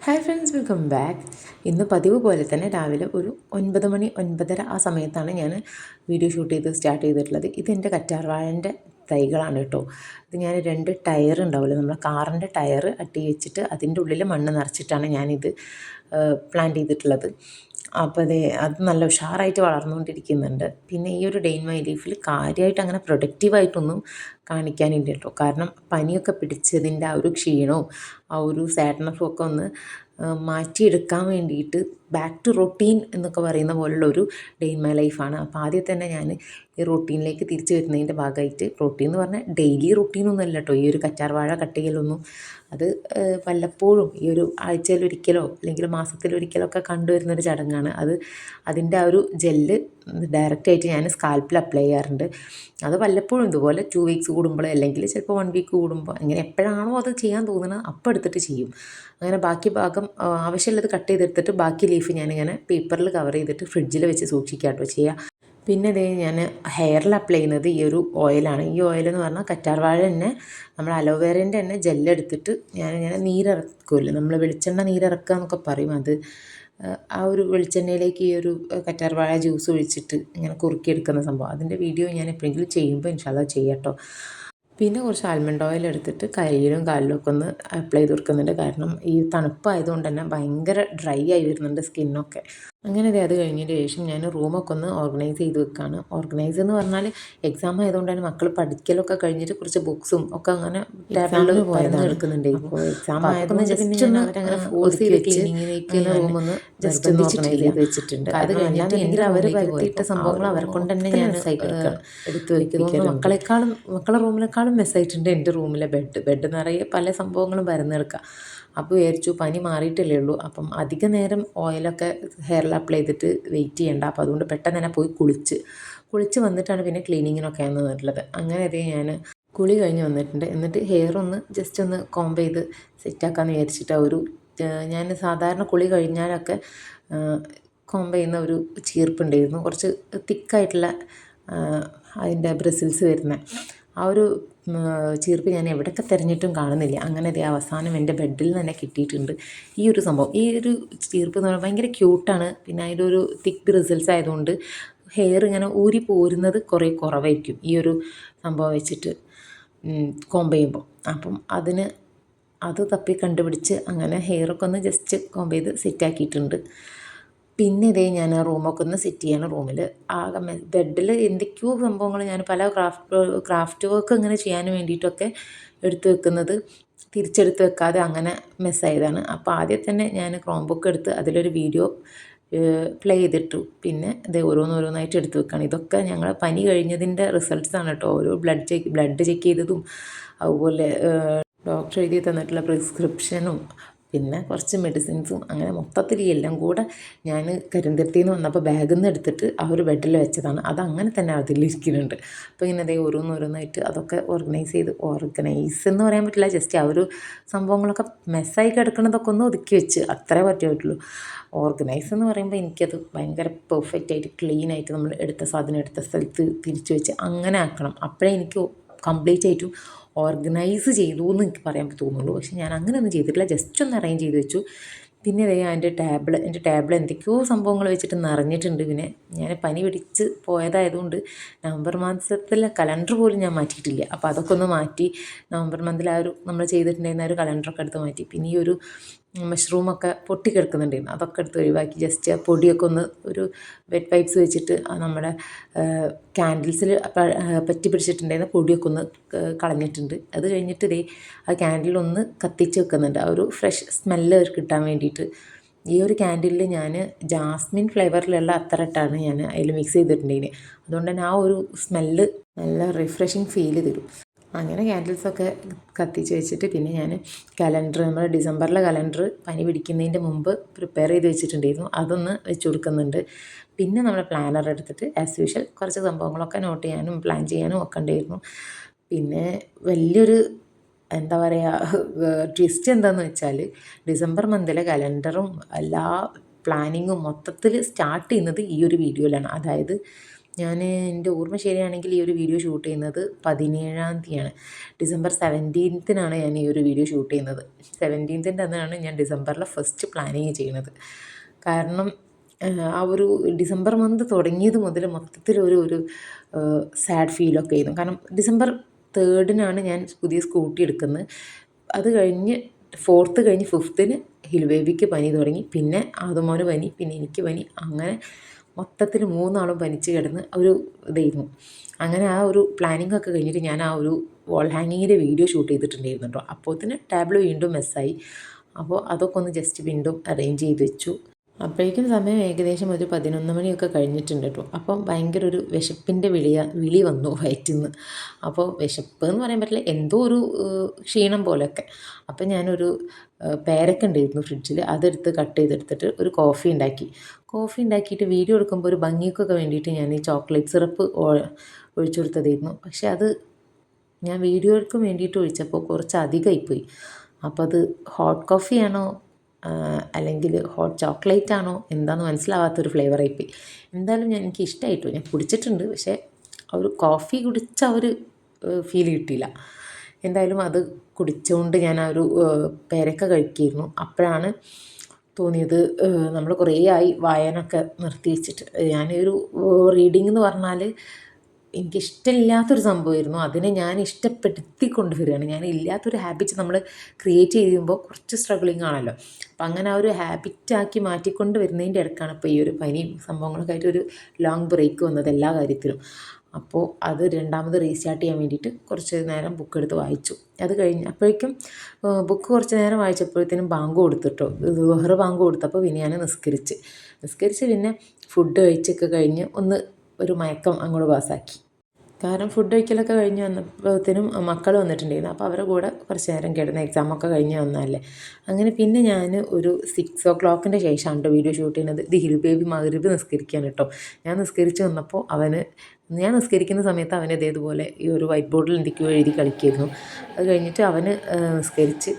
Hi friends, welcome back. ഇന്ന് പതിവ് പോലെ തന്നെ രാവിലെ ഒരു 9 മണി 9:30 ആ സമയത്താണ് ഞാൻ വീഡിയോ ഷൂട്ട് ചെയ്ത് സ്റ്റാർട്ട് ചെയ്തിട്ടുള്ളത്. ഇതെൻ്റെ കറ്റാർവാഴൻ്റെ തൈകളാണ് കേട്ടോ. ഇത് ഞാൻ 2 ടയർ ഉണ്ടാവില്ല, നമ്മുടെ കാറിൻ്റെ ടയർ അട്ടി വെച്ചിട്ട് അതിൻ്റെ ഉള്ളിൽ മണ്ണ് നിറച്ചിട്ടാണ് ഞാനിത് പ്ലാന്റ് ചെയ്തിട്ടുള്ളത്. അപ്പോൾ അത് നല്ല ഉഷാറായിട്ട് വളർന്നുകൊണ്ടിരിക്കുന്നുണ്ട്. പിന്നെ ഈ ഒരു ഡേ ഇൻ മൈ ലൈഫിൽ കാര്യമായിട്ട് അങ്ങനെ പ്രൊഡക്റ്റീവായിട്ടൊന്നും കാണിക്കാനില്ല കേട്ടോ. കാരണം പനിയൊക്കെ പിടിച്ചതിൻ്റെ ആ ഒരു ക്ഷീണവും ആ ഒരു സാഡ്നെസ്സും ഒക്കെ ഒന്ന് മാറ്റിയെടുക്കാൻ വേണ്ടിയിട്ട് ബാക്ക് ടു റൊട്ടീൻ എന്നൊക്കെ പറയുന്ന പോലുള്ള ഒരു ഡേ ഇൻ മൈ ലൈഫാണ്. അപ്പോൾ ആദ്യം തന്നെ ഞാൻ ഈ റൊട്ടീനിലേക്ക് തിരിച്ചു വരുന്നതിൻ്റെ ഭാഗമായിട്ട്, റൊട്ടീൻ എന്ന് പറഞ്ഞാൽ ഡെയിലി റൊട്ടീനൊന്നും അല്ല കേട്ടോ ഈ ഒരു കറ്റാർവാഴ കട്ട് ചെയ്യലൊന്നും. അത് വല്ലപ്പോഴും ഈ ഒരു ആഴ്ചയിലൊരിക്കലോ അല്ലെങ്കിൽ മാസത്തിലൊരിക്കലോ ഒക്കെ കണ്ടുവരുന്നൊരു ചടങ്ങാണ്. അതിൻ്റെ ആ ഒരു ജെല്ല് ഡയറക്റ്റായിട്ട് ഞാൻ സ്കാൽപ്പിൽ അപ്ലൈ ചെയ്യാറുണ്ട്. അത് വല്ലപ്പോഴും ഇതുപോലെ 2 വീക്സ് കൂടുമ്പോൾ, അല്ലെങ്കിൽ ചിലപ്പോൾ 1 വീക്ക് കൂടുമ്പോൾ, അങ്ങനെ എപ്പോഴാണോ അത് ചെയ്യാൻ തോന്നുന്നത് അപ്പോൾ എടുത്തിട്ട് ചെയ്യും. അങ്ങനെ ബാക്കി ഭാഗം ആവശ്യമുള്ളത് കട്ട് ചെയ്തെടുത്തിട്ട് ബാക്കി ലീഫ് ഞാനിങ്ങനെ പേപ്പറിൽ കവർ ചെയ്തിട്ട് ഫ്രിഡ്ജിൽ വെച്ച് സൂക്ഷിക്കാട്ടോ ചെയ്യുക. പിന്നെ ഞാൻ ഹെയറിൽ അപ്ലൈ ചെയ്യുന്നത് ഈ ഒരു ഓയിലാണ്. ഈ ഓയിലെന്ന് പറഞ്ഞാൽ കറ്റാർവാഴ തന്നെ, നമ്മൾ അലോവേരേൻ്റെ തന്നെ ജെല്ലെടുത്തിട്ട് ഞാനിങ്ങനെ നീരിറക്കുമല്ലോ, നമ്മൾ വെളിച്ചെണ്ണ നീരിറക്കുക എന്നൊക്കെ പറയും. ആ ഒരു വെളിച്ചെണ്ണയിലേക്ക് ഈ ഒരു കറ്റാർവാഴ ജ്യൂസ് ഒഴിച്ചിട്ട് ഇങ്ങനെ കുറുക്കിയെടുക്കുന്ന സംഭവം, അതിൻ്റെ വീഡിയോ ഞാൻ എപ്പോഴെങ്കിലും ചെയ്യുമ്പോൾ ഇൻഷാല്ലാ ചെയ്യാം കേട്ടോ. പിന്നെ കുറച്ച് ആൽമണ്ട് ഓയിൽ എടുത്തിട്ട് കയ്യിലും കാലിലും ഒക്കെ ഒന്ന് അപ്ലൈ ചെയ്ത് കൊടുക്കുന്നുണ്ട്. കാരണം ഈ തണുപ്പായതുകൊണ്ട് തന്നെ ഭയങ്കര ഡ്രൈ ആയി വരുന്നുണ്ട് സ്കിന്നൊക്കെ. അങ്ങനെ അത് കഴിഞ്ഞതിന് ശേഷം ഞാൻ റൂമൊക്കെ ഒന്ന് ഓർഗനൈസ് ചെയ്ത് വെക്കുകയാണ്. ഓർഗനൈസ് എന്ന് പറഞ്ഞാൽ എക്സാം ആയതുകൊണ്ട് തന്നെ മക്കൾ പഠിക്കലൊക്കെ കഴിഞ്ഞിട്ട് കുറച്ച് ബുക്സും ഒക്കെ അങ്ങനെ ടേബിളിൽ പോയതാണ് എടുക്കുന്നുണ്ട്. അപ്പോൾ എക്സാം ആയതുകൊണ്ട് ജസ്റ്റ് ഒന്ന് അവരങ്ങനെ ഫോഴ്സ് ചെയ്ത് ക്ലീനിങ്ങിലേക്ക് റൂമൊന്ന് ജസ്റ്റ് ഒന്ന് ഓർഗനൈസ് ചെയ്ത് വെച്ചിട്ടുണ്ട്. അത് കഴിഞ്ഞിട്ട് എൻ്റെ അവർ വരുത്തിയിട്ട സംഭവങ്ങൾ അവരെ കൊണ്ട് തന്നെ ഞാൻ എടുത്ത് വയ്ക്കുന്നത്. മക്കളെ റൂമിനേക്കാളും മെസ്സായിട്ടുണ്ട് എൻ്റെ റൂമിലെ ബെഡ് നിറയെ പല സംഭവങ്ങളും പരന്നെടുക്കുക. അപ്പോൾ വിചാരിച്ചു പനി മാറിയിട്ടല്ലേ ഉള്ളൂ, അപ്പം അധിക നേരം ഓയിലൊക്കെ ഹെയറിൽ അപ്ലൈ ചെയ്തിട്ട് വെയിറ്റ് ചെയ്യണ്ട, അപ്പോൾ അതുകൊണ്ട് പെട്ടെന്ന് തന്നെ പോയി കുളിച്ച് വന്നിട്ടാണ് പിന്നെ ക്ലീനിങ്ങിനൊക്കെ വന്നിട്ടുള്ളത്. അങ്ങനെ ഞാൻ കുളി കഴിഞ്ഞ് വന്നിട്ടുണ്ട്. എന്നിട്ട് ഹെയർ ഒന്ന് ജസ്റ്റ് ഒന്ന് കോംബ് ചെയ്ത് സെറ്റാക്കാമെന്ന് വിചാരിച്ചിട്ട് ഞാൻ സാധാരണ കുളി കഴിഞ്ഞാലൊക്കെ കോംബ് ചെയ്യുന്ന ഒരു ചീർപ്പുണ്ടായിരുന്നു, കുറച്ച് തിക്കായിട്ടുള്ള അതിൻ്റെ ബ്രിസിൽസ് വരുന്ന ആ ഒരു ചീർപ്പ് ഞാൻ എവിടെയൊക്കെ തിരഞ്ഞിട്ടും കാണുന്നില്ല. അങ്ങനെ അവസാനം എൻ്റെ ബെഡിൽ തന്നെ കിട്ടിയിട്ടുണ്ട് ഈ ഒരു സംഭവം. ഈ ഒരു ചീർപ്പ് എന്ന് പറഞ്ഞാൽ ഭയങ്കര ക്യൂട്ടാണ്. പിന്നെ അതിൻ്റെ ഒരു തിക്ക് ബ്രിസിൽസ് ആയതുകൊണ്ട് ഹെയർ ഇങ്ങനെ ഊരി പോരുന്നത് കുറേ കുറവായിരിക്കും ഈ ഒരു സംഭവം വെച്ചിട്ട് കോംബ് ചെയ്യുമ്പോൾ. അപ്പം അത് തപ്പി കണ്ടുപിടിച്ച് അങ്ങനെ ഹെയറൊക്കെ ഒന്ന് ജസ്റ്റ് കോംബ് ചെയ്ത് സെറ്റാക്കിയിട്ടുണ്ട്. പിന്നെ ഞാൻ റൂമൊക്കെ ഒന്ന് സെറ്റ് ചെയ്യണം. റൂമിൽ ആകെ ബെഡിൽ എന്തൊക്കെയോ സംഭവങ്ങൾ ഞാൻ പല ക്രാഫ്റ്റ് വർക്ക് ഇങ്ങനെ ചെയ്യാൻ വേണ്ടിയിട്ടൊക്കെ എടുത്ത് വെക്കുന്നത് തിരിച്ചെടുത്ത് വെക്കാതെ അങ്ങനെ മെസ്സായതാണ്. അപ്പോൾ ആദ്യം തന്നെ ഞാൻ ക്രോം ബുക്ക് എടുത്ത് അതിലൊരു വീഡിയോ പ്ലേ ചെയ്തിട്ടു. പിന്നെ ഓരോന്നായിട്ട് എടുത്ത് വെക്കുകയാണ്. ഇതൊക്കെ ഞങ്ങൾ പനി കഴിഞ്ഞതിൻ്റെ റിസൾട്ട്സാണ് കേട്ടോ. ഓരോ ബ്ലഡ് ചെക്ക് ചെയ്തതും, അതുപോലെ ഡോക്ടർ എഴുതി തന്നിട്ടുള്ള പ്രിസ്ക്രിപ്ഷനും, പിന്നെ കുറച്ച് മെഡിസിൻസും, അങ്ങനെ മൊത്തത്തിൽ എല്ലാം കൂടെ ഞാൻ കരിന്തിരുത്തിയിൽ നിന്ന് വന്നപ്പോൾ ബാഗിൽ നിന്ന് എടുത്തിട്ട് ആ ഒരു ബെഡിൽ വെച്ചതാണ്. അതങ്ങനെ തന്നെ അതിലിരിക്കുന്നുണ്ട്. അപ്പോൾ ഇങ്ങനെ ഓരോന്നായിട്ട് അതൊക്കെ ഓർഗനൈസ് എന്ന് പറയാൻ പറ്റില്ല, ജസ്റ്റ് ആ ഒരു സംഭവങ്ങളൊക്കെ മെസ്സായി കിടക്കുന്നതൊക്കെ ഒന്ന് ഒതുക്കി വെച്ച് അത്രേ പറ്റുള്ളൂ. ഓർഗനൈസ് എന്ന് പറയുമ്പോൾ എനിക്കത് ഭയങ്കര പെർഫെക്റ്റായിട്ട് ക്ലീനായിട്ട് നമ്മൾ എടുത്ത സാധനം എടുത്ത സ്ഥലത്ത് തിരിച്ചു വെച്ച് അങ്ങനെ ആക്കണം. അപ്പോഴേ എനിക്ക് കംപ്ലീറ്റ് ആയിട്ടും ഓർഗനൈസ് ചെയ്തു എന്ന് എനിക്ക് പറയാൻ തോന്നുള്ളൂ. പക്ഷെ ഞാൻ അങ്ങനെയൊന്നും ചെയ്തിട്ടില്ല, ജസ്റ്റ് ഒന്ന് അറേഞ്ച് ചെയ്ത് വെച്ചു. പിന്നെ എൻ്റെ ടേബിൾ എന്തൊക്കെയോ സംഭവങ്ങൾ വെച്ചിട്ട് നിറഞ്ഞിട്ടുണ്ട്. പിന്നെ ഞാൻ പനി പിടിച്ച് പോയതായതുകൊണ്ട് നവംബർ മാസത്തിലെ കലണ്ടർ പോലും ഞാൻ മാറ്റിയിട്ടില്ല. അപ്പോൾ അതൊക്കെ ഒന്ന് മാറ്റി, നവംബർ മന്തിൽ നമ്മൾ ചെയ്തിട്ടുണ്ടായിരുന്ന ഒരു കലണ്ടറൊക്കെ എടുത്ത് മാറ്റി. പിന്നെ ഈ ഒരു മഷ്റൂമൊക്കെ പൊട്ടിക്കിടക്കുന്നുണ്ടായിരുന്നു, അതൊക്കെ എടുത്ത് ഒഴിവാക്കി. ജസ്റ്റ് പൊടിയൊക്കെ ഒന്ന് ഒരു വെറ്റ് വൈപ്സ് വെച്ചിട്ട് നമ്മുടെ ക്യാൻഡിൽസിൽ പറ്റി പിടിച്ചിട്ടുണ്ടായിരുന്ന പൊടിയൊക്കെ ഒന്ന് കളഞ്ഞിട്ടുണ്ട്. അത് കഴിഞ്ഞിട്ട് ആ ക്യാൻഡിലൊന്ന് കത്തിച്ച് വെക്കുന്നുണ്ട്, ആ ഒരു ഫ്രഷ് സ്മെല്ല് കിട്ടാൻ വേണ്ടിയിട്ട്. ഈ ഒരു ക്യാൻഡിലിൽ ഞാൻ ജാസ്മിൻ ഫ്ലേവറിലുള്ള അത്തറിട്ടാണ് ഞാൻ അതിൽ മിക്സ് ചെയ്തിട്ടുണ്ടെങ്കിൽ, അതുകൊണ്ട് തന്നെ ആ ഒരു സ്മെല്ല് നല്ല റിഫ്രഷിങ് ഫീൽ തരും. അങ്ങനെ ക്യാൻഡിൽസൊക്കെ കത്തിച്ച് വെച്ചിട്ട് പിന്നെ ഞാൻ നമ്മുടെ ഡിസംബറിലെ കലണ്ടർ പനി പിടിക്കുന്നതിൻ്റെ മുമ്പ് പ്രിപ്പയർ ചെയ്ത് വെച്ചിട്ടുണ്ടായിരുന്നു, അതൊന്ന് വെച്ച് കൊടുക്കുന്നുണ്ട്. പിന്നെ നമ്മൾ പ്ലാനർ എടുത്തിട്ട് ആസ് യൂഷ്വൽ കുറച്ച് സംഭവങ്ങളൊക്കെ നോട്ട് ചെയ്യാനും പ്ലാൻ ചെയ്യാനും ഒക്കെ ഉണ്ടായിരുന്നു. പിന്നെ വലിയൊരു എന്താ പറയുക ട്വിസ്റ്റ് എന്താണെന്ന് വെച്ചാൽ, ഡിസംബർ മന്തിലെ കലണ്ടറും എല്ലാ പ്ലാനിങ്ങും മൊത്തത്തിൽ സ്റ്റാർട്ട് ചെയ്യുന്നത് ഈ ഒരു വീഡിയോയിലാണ്. അതായത് ഞാൻ എൻ്റെ ഓർമ്മ ശരിയാണെങ്കിൽ ഈ ഒരു വീഡിയോ ഷൂട്ട് ചെയ്യുന്നത് 17-ാം തീയതിയാണ്. ഡിസംബർ 17-നാണ് ഞാൻ ഈ ഒരു വീഡിയോ ഷൂട്ട് ചെയ്യുന്നത്. 17-ൻ്റെ അന്നാണ് ഞാൻ ഡിസംബറിലെ ഫസ്റ്റ് പ്ലാനിങ് ചെയ്യുന്നത്. കാരണം ആ ഒരു ഡിസംബർ മന്ത് തുടങ്ങിയത് മുതൽ മൊത്തത്തിലൊരു ഒരു സാഡ് ഫീലൊക്കെ ആയിരുന്നു. കാരണം ഡിസംബർ 3-നാണ് ഞാൻ പുതിയ സ്കൂട്ടി എടുക്കുന്നത്. അത് കഴിഞ്ഞ് 4th കഴിഞ്ഞ് 5th ഹിലു ബേബിക്ക് പനി തുടങ്ങി. പിന്നെ ആദുമോന് പനി, പിന്നെ എനിക്ക് പനി. അങ്ങനെ മൊത്തത്തിൽ 3 ആളും പനിച്ച് കിടന്ന് ഒരു ഇതായിരുന്നു. അങ്ങനെ ആ ഒരു പ്ലാനിങ് ഒക്കെ കഴിഞ്ഞിട്ട് ഞാൻ ആ ഒരു വാൾ ഹാങ്ങിങ്ങിൻ്റെ വീഡിയോ ഷൂട്ട് ചെയ്തിട്ടുണ്ടായിരുന്നു കേട്ടോ. അപ്പോഴത്തേന് ടാബിൾ വീണ്ടും മെസ്സായി. അപ്പോൾ അതൊക്കെ ഒന്ന് ജസ്റ്റ് വീണ്ടും അറേഞ്ച് ചെയ്ത് വെച്ചു. അപ്പോഴേക്കും സമയം ഏകദേശം ഒരു 11 മണിയൊക്കെ കഴിഞ്ഞിട്ടുണ്ട് കേട്ടോ. അപ്പം ഭയങ്കര ഒരു വിശപ്പിൻ്റെ വിളി വന്നു വയറ്റിൽ നിന്ന്. അപ്പോൾ വിശപ്പ് എന്ന് പറയാൻ പറ്റില്ല, എന്തോ ഒരു ക്ഷീണം പോലെയൊക്കെ. അപ്പം ഞാനൊരു പേരക്ക ഉണ്ടായിരുന്നു ഫ്രിഡ്ജിൽ, അതെടുത്ത് കട്ട് ചെയ്തെടുത്തിട്ട് ഒരു കോഫി ഉണ്ടാക്കിയിട്ട് വീഡിയോ എടുക്കുമ്പോൾ ഒരു ഭംഗിക്കൊക്കെ വേണ്ടിയിട്ട് ഞാൻ ഈ ചോക്ലേറ്റ് സിറപ്പ് ഒഴിച്ചു കൊടുത്തതായിരുന്നു. പക്ഷെ അത് ഞാൻ വീഡിയോയ്ക്ക് വേണ്ടിയിട്ട് ഒഴിച്ചപ്പോൾ കുറച്ച് അധികമായിപ്പോയി. അപ്പോൾ അത് ഹോട്ട് കോഫിയാണോ അല്ലെങ്കിൽ ഹോട്ട് ചോക്ലേറ്റ് ആണോ എന്താണെന്ന് മനസ്സിലാവാത്തൊരു ഫ്ലേവറായിപ്പോയി. എന്തായാലും എനിക്ക് ഇഷ്ടമായിട്ടു. ഞാൻ കുടിച്ചിട്ടുണ്ട്, പക്ഷേ ആ ഒരു കോഫി കുടിച്ച ഒരു ഫീൽ കിട്ടിയില്ല. എന്തായാലും അത് കുടിച്ചുകൊണ്ട് ഞാൻ ആ ഒരു പേരക്ക കഴിക്കുകയായിരുന്നു. അപ്പോഴാണ് തോന്നിയത് നമ്മൾ കുറേ ആയി വായനയൊക്കെ നിർത്തി വെച്ചിട്ട്. ഞാനൊരു റീഡിംഗ് എന്ന് പറഞ്ഞാൽ എനിക്കിഷ്ടമില്ലാത്തൊരു സംഭവമായിരുന്നു. അതിനെ ഞാൻ ഇഷ്ടപ്പെടുത്തി കൊണ്ടുവരികയാണ്. ഞാൻ ഇല്ലാത്തൊരു ഹാബിറ്റ് നമ്മൾ ക്രിയേറ്റ് ചെയ്യുമ്പോൾ കുറച്ച് സ്ട്രഗിളിങ് ആണല്ലോ. അപ്പം അങ്ങനെ ആ ഒരു ഹാബിറ്റാക്കി മാറ്റിക്കൊണ്ട് വരുന്നതിൻ്റെ ഇടയ്ക്കാണ് ഇപ്പോൾ ഈ ഒരു പനിയും സംഭവങ്ങളൊക്കെ ആയിട്ട് ഒരു ലോങ് ബ്രേക്ക് വന്നത് എല്ലാ കാര്യത്തിലും. അപ്പോൾ അത് രണ്ടാമത് റീസ്റ്റാർട്ട് ചെയ്യാൻ വേണ്ടിയിട്ട് കുറച്ച് നേരം ബുക്ക് എടുത്ത് വായിച്ചു. അത് കഴിഞ്ഞ് അപ്പോഴേക്കും ബുക്ക് കുറച്ച് നേരം വായിച്ചപ്പോഴത്തേനും ബാങ്ക് കൊടുത്തിട്ടോ, ളുഹർ ബാങ്ക് കൊടുത്തപ്പോൾ പിന്നെ ഞാൻ നിസ്കരിച്ച് പിന്നെ ഫുഡ് കഴിച്ചൊക്കെ കഴിഞ്ഞ് ഒന്ന് ഒരു മയക്കം അങ്ങോട്ട് പാസ്സാക്കി. കാരണം ഫുഡ് കഴിക്കലൊക്കെ കഴിഞ്ഞ് വന്നപ്പോഴത്തേനും മക്കൾ വന്നിട്ടുണ്ടായിരുന്നു. അപ്പോൾ അവരുടെ കൂടെ കുറച്ച് നേരം കിടന്ന് എക്സാമൊക്കെ കഴിഞ്ഞ് വന്നതല്ലേ. അങ്ങനെ പിന്നെ ഞാൻ ഒരു 6 o'clockൻ്റെ ശേഷമാണ് കേട്ടോ വീഡിയോ ഷൂട്ട് ചെയ്യുന്നത്. ഇത് ഹിലു ബേബി മഗ്‌രിബ് നിസ്കരിക്കാൻ കേട്ടോ. ഞാൻ നിസ്കരിച്ച് വന്നപ്പോൾ ഞാൻ നിസ്കരിക്കുന്ന സമയത്ത് അവന് ഇതേപോലെ ഈ ഒരു വൈറ്റ് ബോർഡിൽ എന്തൊക്കെയോ എഴുതി കളിക്കുമായിരുന്നു. അത് കഴിഞ്ഞിട്ട് അവന് നിസ്കരിച്ച്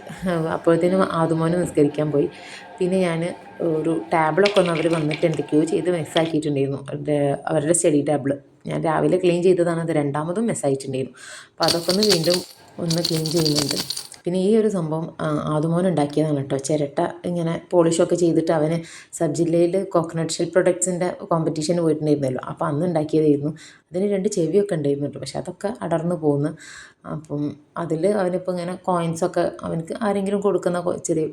അപ്പോഴത്തേനും ആദുമോന് നിസ്കരിക്കാൻ പോയി. പിന്നെ ഞാൻ ഒരു ടാബിളൊക്കെ ഒന്ന് അവർ വന്നിട്ട് എന്തൊക്കെയോ ചെയ്ത് മിസ്സാക്കിയിട്ടുണ്ടായിരുന്നു, അവരുടെ സ്റ്റഡി ടേബിൾ. ഞാൻ രാവിലെ ക്ലീൻ ചെയ്തതാണ്, അത് രണ്ടാമതും മിസ്സായിട്ടുണ്ടായിരുന്നു. അപ്പോൾ അതൊക്കെ ഒന്ന് വീണ്ടും ഒന്ന് ക്ലീൻ ചെയ്യുന്നുണ്ട്. പിന്നെ ഈ ഒരു സംഭവം ആദുമോൻ ഉണ്ടാക്കിയതാണ് കേട്ടോ. ചിരട്ട ഇങ്ങനെ പോളിഷൊക്കെ ചെയ്തിട്ട് അവന് സബ് ജില്ലയിൽ കോക്കനട്ട് ഷെൽ പ്രൊഡക്ട്സിൻ്റെ കോമ്പറ്റീഷന് പോയിട്ടുണ്ടായിരുന്നല്ലോ. അപ്പോൾ അന്ന് ഉണ്ടാക്കിയതായിരുന്നു. അതിന് 2 ചെവിയൊക്കെ ഉണ്ടായിരുന്നു കേട്ടോ, പക്ഷെ അതൊക്കെ അടർന്നു പോകുന്നു. അപ്പം അതിൽ അവനിപ്പോൾ ഇങ്ങനെ കോയിൻസൊക്കെ അവനക്ക് ആരെങ്കിലും കൊടുക്കുന്ന ചെറിയ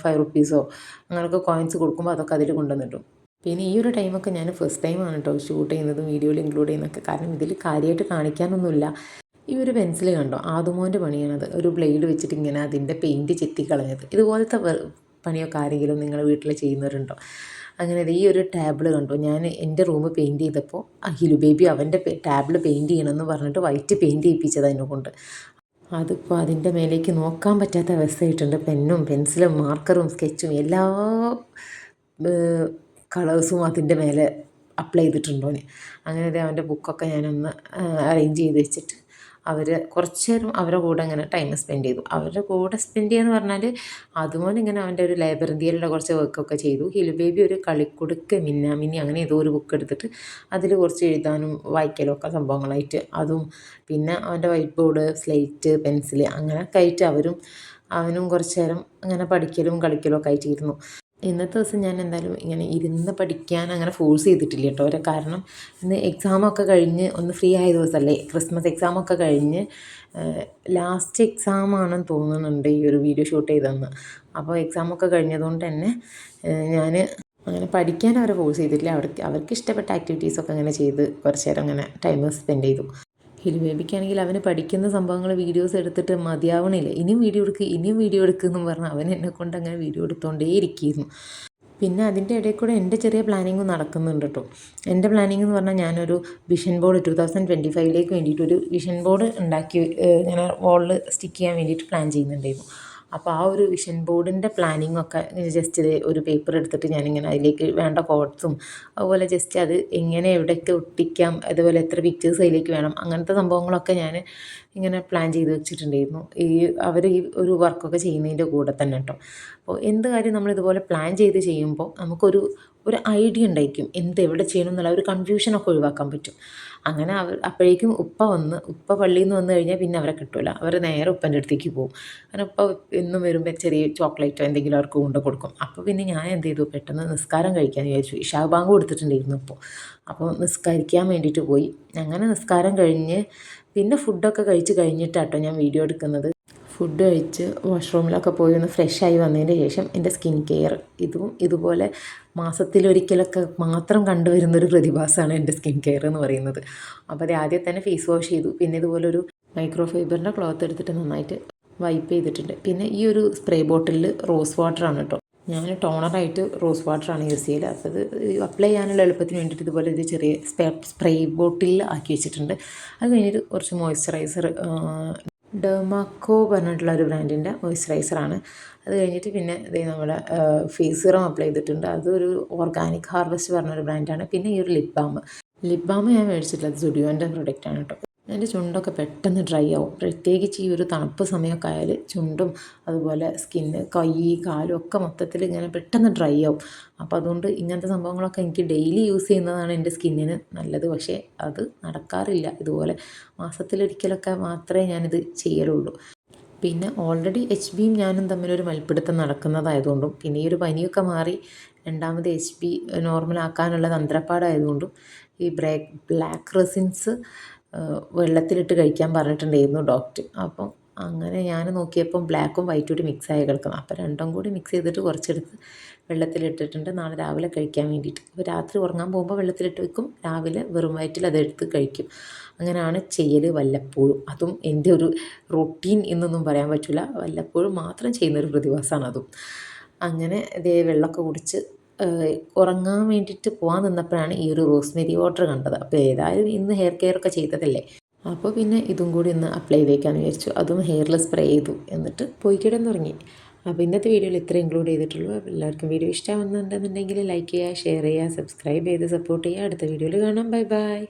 5 റുപ്പീസോ അങ്ങനെയൊക്കെ കോയിൻസ് കൊടുക്കുമ്പോൾ അതൊക്കെ അതിൽ കൊണ്ടുവന്നിട്ടും. പിന്നെ ഈ ഒരു ടൈമൊക്കെ ഞാൻ ഫസ്റ്റ് ടൈമാണ് കേട്ടോ ഷൂട്ട് ചെയ്യുന്നതും വീഡിയോയിൽ ഇൻക്ലൂഡ് ചെയ്യുന്നതൊക്കെ. കാരണം ഇതിൽ കാര്യമായിട്ട് കാണിക്കാനൊന്നുമില്ല. ഈ ഒരു പെൻസിൽ കണ്ടോ, ആദുമോൻ്റെ പണിയാണത്. ഒരു ബ്ലേഡ് വെച്ചിട്ട് ഇങ്ങനെ അതിൻ്റെ പെയിൻറ്റ് ചെത്തിക്കളഞ്ഞത്. ഇതുപോലത്തെ പണിയൊക്കെ ആരെങ്കിലും നിങ്ങളുടെ വീട്ടിൽ ചെയ്യുന്നവരുണ്ടോ? അങ്ങനെ ഈ ഒരു ടാബിൾ കണ്ടോ, ഞാൻ എൻ്റെ റൂം പെയിൻറ്റ് ചെയ്തപ്പോൾ ഹിലു ബേബി അവൻ്റെ ടാബിൾ പെയിൻറ്റ് ചെയ്യണമെന്ന് പറഞ്ഞിട്ട് വൈറ്റ് പെയിൻറ്റ് ചെയ്യിപ്പിച്ചത് അതിനെ കൊണ്ട്. അതിപ്പോൾ അതിൻ്റെ മേലേക്ക് നോക്കാൻ പറ്റാത്ത അവസ്ഥയായിട്ടുണ്ട്. പെന്നും പെൻസിലും മാർക്കറും സ്കെച്ചും എല്ലാ കളേഴ്സും അതിൻ്റെ മേലെ അപ്ലൈ ചെയ്തിട്ടുണ്ടോ. അങ്ങനെ അവൻ്റെ ബുക്കൊക്കെ ഞാനൊന്ന് അറേഞ്ച് ചെയ്ത് വെച്ചിട്ട് കുറച്ച് നേരം അവരുടെ കൂടെ ഇങ്ങനെ ടൈം സ്പെൻഡ് ചെയ്തു. അവരുടെ കൂടെ സ്പെൻഡ് ചെയ്യുകയെന്ന് പറഞ്ഞാൽ അതുപോലെ ഇങ്ങനെ അവൻ്റെ ഒരു ലേബർ ഇന്ത്യയിലുള്ള കുറച്ച് വർക്കൊക്കെ ചെയ്തു. ഹിലു ബേബി ഒരു കളിക്കുടുക്ക് മിന്നാമിന്നി അങ്ങനെ ഏതോ ഒരു ബുക്ക് എടുത്തിട്ട് അതിൽ കുറച്ച് എഴുതാനും വായിക്കലും ഒക്കെ സംഭവങ്ങളായിട്ട് അതും, പിന്നെ അവൻ്റെ വൈറ്റ് ബോർഡ്, സ്ലേറ്റ്, പെൻസിൽ അങ്ങനെയൊക്കെ ആയിട്ട് അവനും കുറച്ച് നേരം അങ്ങനെ പഠിക്കലും കളിക്കലും ഒക്കെ ആയിട്ടിരുന്നു. ഇന്നത്തെ ദിവസം ഞാൻ എന്തായാലും ഇങ്ങനെ ഇരുന്ന് പഠിക്കാൻ അങ്ങനെ ഫോഴ്സ് ചെയ്തിട്ടില്ല കേട്ടോ. കാരണം ഇന്ന് എക്സാമൊക്കെ കഴിഞ്ഞ് ഒന്ന് ഫ്രീ ആയ ദിവസമല്ലേ, ക്രിസ്മസ് എക്സാമൊക്കെ കഴിഞ്ഞ് ലാസ്റ്റ് എക്സാമാണെന്ന് തോന്നുന്നുണ്ട് ഈ ഒരു വീഡിയോ ഷൂട്ട് ചെയ്തതെന്ന്. അപ്പോൾ എക്സാമൊക്കെ കഴിഞ്ഞതുകൊണ്ട് തന്നെ ഞാൻ അങ്ങനെ പഠിക്കാൻ അവരെ ഫോഴ്സ് ചെയ്തിട്ടില്ല. അവർക്ക് ഇഷ്ടപ്പെട്ട ആക്ടിവിറ്റീസൊക്കെ അങ്ങനെ ചെയ്ത് കുറച്ച് നേരം അങ്ങനെ ടൈം സ്പെൻഡ് ചെയ്തു. ഹിലു ബേബിക്കാണെങ്കിൽ അവന് പഠിക്കുന്ന സംഭവങ്ങൾ വീഡിയോസ് എടുത്തിട്ട് മതിയാവണില്ല. ഇനിയും വീഡിയോ എടുക്കുമെന്നും പറഞ്ഞ് അവൻ എന്നെക്കൊണ്ട് അങ്ങനെ വീഡിയോ എടുത്തുകൊണ്ടേ ഇരിക്കുന്നു. പിന്നെ അതിൻ്റെ ഇടയിൽ കൂടെ എൻ്റെ ചെറിയ പ്ലാനിങ്ങും നടക്കുന്നുണ്ട് കേട്ടോ. എൻ്റെ പ്ലാനിങ് എന്ന് പറഞ്ഞാൽ ഞാനൊരു വിഷൻ ബോർഡ് 2025 വേണ്ടിയിട്ടൊരു വിഷൻ ബോർഡ് ഉണ്ടാക്കി ഇങ്ങനെ വാളിൽ സ്റ്റിക്ക് ചെയ്യാൻ വേണ്ടിയിട്ട് പ്ലാൻ ചെയ്യുന്നുണ്ടായിരുന്നു. അപ്പോൾ ആ ഒരു വിഷൻ ബോർഡിൻ്റെ പ്ലാനിങ്ങൊക്കെ ജസ്റ്റ് ഒരു പേപ്പർ എടുത്തിട്ട് ഞാനിങ്ങനെ അതിലേക്ക് വേണ്ട കോഡ്സും അതുപോലെ ജസ്റ്റ് അത് എങ്ങനെ എവിടെയൊക്കെ ഒട്ടിക്കാം, അതുപോലെ എത്ര പിക്ചേഴ്സ് അതിലേക്ക് വേണം, അങ്ങനത്തെ സംഭവങ്ങളൊക്കെ ഞാൻ ഇങ്ങനെ പ്ലാൻ ചെയ്ത് വെച്ചിട്ടുണ്ടായിരുന്നു. അവർ ഈ ഒരു വർക്കൊക്കെ ചെയ്യുന്നതിൻ്റെ കൂടെ തന്നെ കേട്ടോ. അപ്പോൾ എന്ത് കാര്യം നമ്മളിതുപോലെ പ്ലാൻ ചെയ്ത് ചെയ്യുമ്പോൾ നമുക്കൊരു ഒരു ഐഡിയ ഉണ്ടായിരിക്കും എന്ത് എവിടെ ചെയ്യണം എന്നുള്ള ഒരു കൺഫ്യൂഷനൊക്കെ ഒഴിവാക്കാൻ പറ്റും. അങ്ങനെ അപ്പോഴേക്കും ഉപ്പ പള്ളിയിൽ നിന്ന് വന്നു കഴിഞ്ഞാൽ പിന്നെ അവരെ കിട്ടില്ല. അവർ നേരെ ഉപ്പൻ്റെ അടുത്തേക്ക് പോകും. അങ്ങനെ ഉപ്പ എന്നും വരുമ്പോൾ ചെറിയ ചോക്ലേറ്റോ എന്തെങ്കിലും അവർക്ക് കൊണ്ട് കൊടുക്കും. അപ്പോൾ പിന്നെ ഞാൻ എന്ത് ചെയ്തു, പെട്ടെന്ന് നിസ്കാരം കഴിക്കാമെന്ന് വിചാരിച്ചു. ഇശാ ബാങ്ക് കൊടുത്തിട്ടുണ്ടായിരുന്നു അപ്പോൾ നിസ്കരിക്കാൻ വേണ്ടിയിട്ട് പോയി. അങ്ങനെ നിസ്കാരം കഴിഞ്ഞ് പിന്നെ ഫുഡൊക്കെ കഴിച്ച് കഴിഞ്ഞിട്ടാട്ടോ ഞാൻ വീഡിയോ എടുക്കുന്നത്. ഫുഡ് കഴിച്ച് വാഷ്റൂമിലൊക്കെ പോയി ഒന്ന് ഫ്രഷായി വന്നതിന് ശേഷം എൻ്റെ സ്കിൻ കെയർ ഇതുപോലെ മാസത്തിലൊരിക്കലൊക്കെ മാത്രം കണ്ടുവരുന്നൊരു പ്രതിഭാസമാണ് എൻ്റെ സ്കിൻ കെയർ എന്ന് പറയുന്നത്. അപ്പോൾ അത് ആദ്യം തന്നെ ഫേസ് വാഷ് ചെയ്തു. പിന്നെ ഇതുപോലെ ഒരു മൈക്രോ ഫൈബറിൻ്റെ ക്ലോത്ത് എടുത്തിട്ട് നന്നായിട്ട് വൈപ്പ് ചെയ്തിട്ടുണ്ട്. പിന്നെ ഈ ഒരു സ്പ്രേ ബോട്ടിലിൽ റോസ് വാട്ടറാണ് കേട്ടോ. ഞാൻ ടോണറായിട്ട് റോസ് വാട്ടറാണ് യൂസ് ചെയ്യൽ. അപ്പോൾ ഇത് അപ്ലൈ ചെയ്യാനുള്ള എളുപ്പത്തിന് വേണ്ടിയിട്ട് ഇതുപോലെ ഒരു ചെറിയ സ്പ്രേ ബോട്ടിലിൽ ആക്കി വെച്ചിട്ടുണ്ട്. അത് കഴിഞ്ഞിട്ട് കുറച്ച് മോയ്സ്ചറൈസർ, ഡെർമാക്കോ പറഞ്ഞിട്ടുള്ള ഒരു ബ്രാൻഡിൻ്റെ മോയ്സ്ചറൈസറാണ്. അത് കഴിഞ്ഞിട്ട് പിന്നെ ഇത് നമ്മുടെ ഫേസ് സിറം അപ്ലൈ ചെയ്തിട്ടുണ്ട്. അതൊരു ഓർഗാനിക് ഹാർവെസ്റ്റ് പറഞ്ഞൊരു ബ്രാൻഡാണ്. പിന്നെ ഈ ഒരു ലിപ് ബാം ഞാൻ മേടിച്ചിട്ടുള്ളത് സുഡിയോൻ്റെ പ്രൊഡക്റ്റാണ് കേട്ടോ. എൻ്റെ ചുണ്ടൊക്കെ പെട്ടെന്ന് ഡ്രൈ ആവും. പ്രത്യേകിച്ച് ഈ ഒരു തണുപ്പ് സമയമൊക്കെ ആയാൽ ചുണ്ടും അതുപോലെ സ്കിന്ന്, കൈ, കാലും ഒക്കെ മൊത്തത്തിൽ ഇങ്ങനെ പെട്ടെന്ന് ഡ്രൈ ആവും. അപ്പോൾ അതുകൊണ്ട് ഇങ്ങനത്തെ സംഭവങ്ങളൊക്കെ എനിക്ക് ഡെയിലി യൂസ് ചെയ്യുന്നതാണ് എൻ്റെ സ്കിന്നിന് നല്ലത്. പക്ഷേ അത് നടക്കാറില്ല. ഇതുപോലെ മാസത്തിലൊരിക്കലൊക്കെ മാത്രമേ ഞാനിത് ചെയ്യലുള്ളൂ. പിന്നെ ഓൾറെഡി HBയും ഞാനും തമ്മിലൊരു മൽപ്പിടുത്തം നടക്കുന്നതായതുകൊണ്ടും പിന്നെ ഈ ഒരു പനിയൊക്കെ മാറി രണ്ടാമത് HB നോർമലാക്കാനുള്ള തന്ത്രപ്പാടായതുകൊണ്ടും ഈ ബ്ലാക്ക് റെസിൻസ് വെള്ളത്തിലിട്ട് കഴിക്കാൻ പറഞ്ഞിട്ടുണ്ടായിരുന്നു ഡോക്ടർ. അപ്പം അങ്ങനെ ഞാൻ നോക്കിയപ്പം ബ്ലാക്കും വൈറ്റും കൂടി മിക്സായി കിടക്കണം. അപ്പോൾ രണ്ടും കൂടി മിക്സ് ചെയ്തിട്ട് കുറച്ചെടുത്ത് വെള്ളത്തിലിട്ടിട്ടുണ്ട് നാളെ രാവിലെ കഴിക്കാൻ വേണ്ടിയിട്ട്. അപ്പോൾ രാത്രി ഉറങ്ങാൻ പോകുമ്പോൾ വെള്ളത്തിലിട്ട് വെക്കും, രാവിലെ വെറും വയറ്റിൽ അതെടുത്ത് കഴിക്കും. അങ്ങനെയാണ് ചെയ്യൽ വല്ലപ്പോഴും. അതും എൻ്റെ ഒരു റൊട്ടീൻ എന്നൊന്നും പറയാൻ പറ്റില്ല, വല്ലപ്പോഴും മാത്രം ചെയ്യുന്നൊരു പ്രതിഭാസമാണ് അതും. അങ്ങനെ ഇതേ വെള്ളമൊക്കെ കുടിച്ച് ഉറങ്ങാൻ വേണ്ടിയിട്ട് പോകാൻ നിന്നപ്പോഴാണ് ഈ ഒരു റോസ്മെരി വാട്ടർ കണ്ടത്. അപ്പോൾ ഏതായാലും ഇന്ന് ഹെയർ കെയർ ഒക്കെ ചെയ്തതല്ലേ, അപ്പോൾ പിന്നെ ഇതും കൂടി ഒന്ന് അപ്ലൈ ചെയ്തേക്കാന്ന് വിചാരിച്ചു. അതും ഹെയറിൽ സ്പ്രേ ചെയ്തു, എന്നിട്ട് പോയി കിടന്നുറങ്ങി. അപ്പോൾ ഇന്നത്തെ വീഡിയോയിൽ ഇത്ര ഇൻക്ലൂഡ് ചെയ്തിട്ടുള്ളൂ. എല്ലാവർക്കും വീഡിയോ ഇഷ്ടമാവുന്നുണ്ടെന്നുണ്ടെങ്കിൽ ലൈക്ക് ചെയ്യുക, ഷെയർ ചെയ്യുക, സബ്സ്ക്രൈബ് ചെയ്ത് സപ്പോർട്ട് ചെയ്യുക. അടുത്ത വീഡിയോയിൽ കാണാം. Bye bye.